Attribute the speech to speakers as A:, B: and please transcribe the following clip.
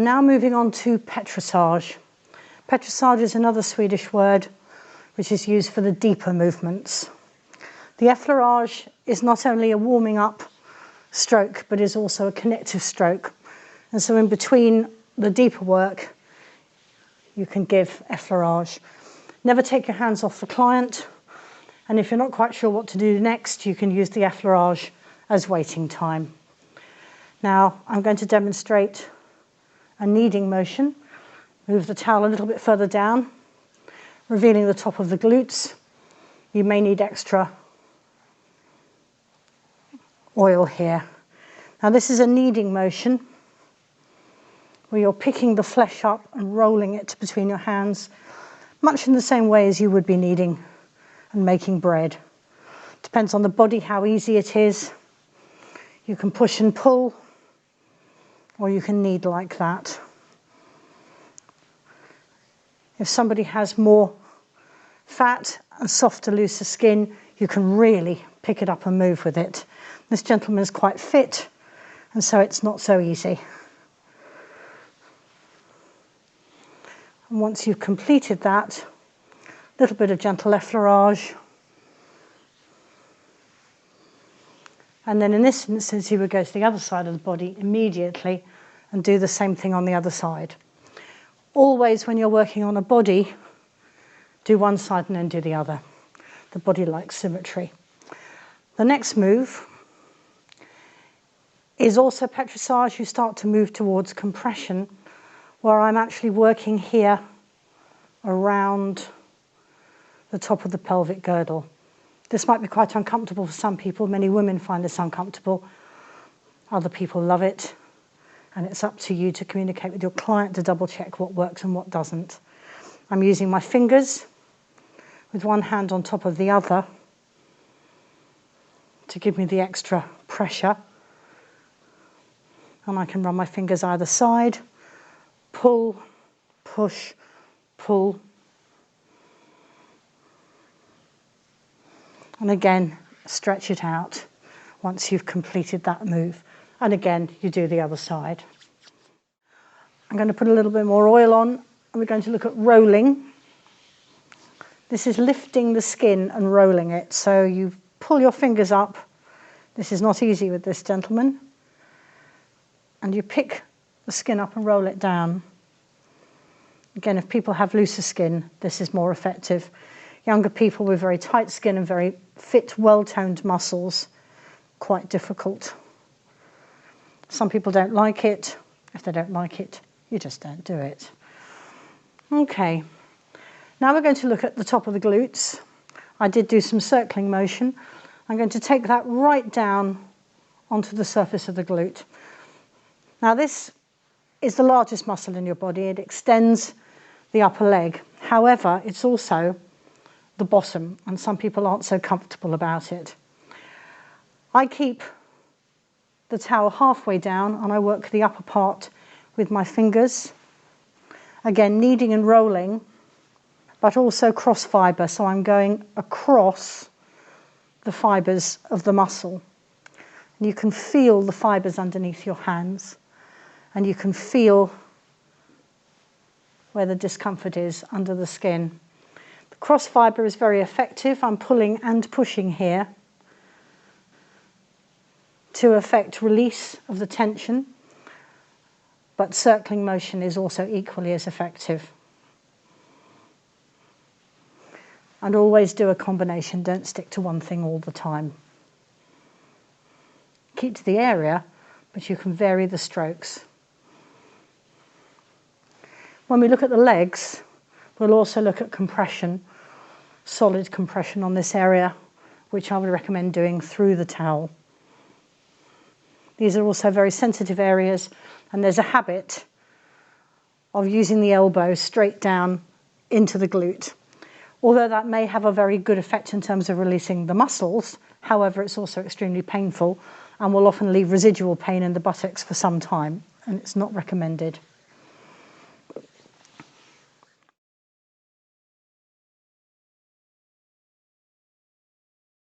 A: I'm now moving on to Petrissage. Petrissage is another Swedish word which is used for the deeper movements. The effleurage is not only a warming up stroke, but is also a connective stroke. And so in between the deeper work, you can give effleurage. Never take your hands off the client. And if you're not quite sure what to do next, you can use the effleurage as waiting time. Now, I'm going to demonstrate a kneading motion. Move the towel a little bit further down, revealing the top of the glutes. You may need extra oil here. Now, this is a kneading motion where you're picking the flesh up and rolling it between your hands, much in the same way as you would be kneading and making bread. Depends on the body how easy it is. You can push and pull, or you can knead like that. If somebody has more fat and softer, looser skin, you can really pick it up and move with it. This gentleman is quite fit, and so it's not so easy. And once you've completed that, a little bit of gentle effleurage. And then in this instance, you would go to the other side of the body immediately and do the same thing on the other side. Always, when you're working on a body, do one side and then do the other. The body likes symmetry. The next move is also Petrissage. You start to move towards compression, where I'm actually working here around the top of the pelvic girdle. This might be quite uncomfortable for some people. Many women find this uncomfortable. Other people love it. And it's up to you to communicate with your client to double check what works and what doesn't. I'm using my fingers with one hand on top of the other to give me the extra pressure. And I can run my fingers either side, pull, push, pull. And again, stretch it out once you've completed that move. And again, you do the other side. I'm going to put a little bit more oil on, and we're going to look at rolling. This is lifting the skin and rolling it. So you pull your fingers up. This is not easy with this gentleman. And you pick the skin up and roll it down. Again, if people have looser skin, this is more effective. Younger people with very tight skin and very fit, well-toned muscles, quite difficult. Some people don't like it. If they don't like it, you just don't do it. Okay, now we're going to look at the top of the glutes. I did do some circling motion. I'm going to take that right down onto the surface of the glute. Now this is the largest muscle in your body. It extends the upper leg. However, it's also the bottom, and some people aren't so comfortable about it. I keep the towel halfway down and I work the upper part with my fingers. Again, kneading and rolling, but also cross fibre, so I'm going across the fibres of the muscle. And you can feel the fibres underneath your hands, and you can feel where the discomfort is under the skin. The cross fibre is very effective. I'm pulling and pushing here to effect release of the tension, but circling motion is also equally as effective. And always do a combination, don't stick to one thing all the time. Keep to the area, but you can vary the strokes. When we look at the legs, we'll also look at compression, solid compression on this area, which I would recommend doing through the towel. These are also very sensitive areas, and there's a habit of using the elbow straight down into the glute. Although that may have a very good effect in terms of releasing the muscles, however, it's also extremely painful and will often leave residual pain in the buttocks for some time, and it's not recommended.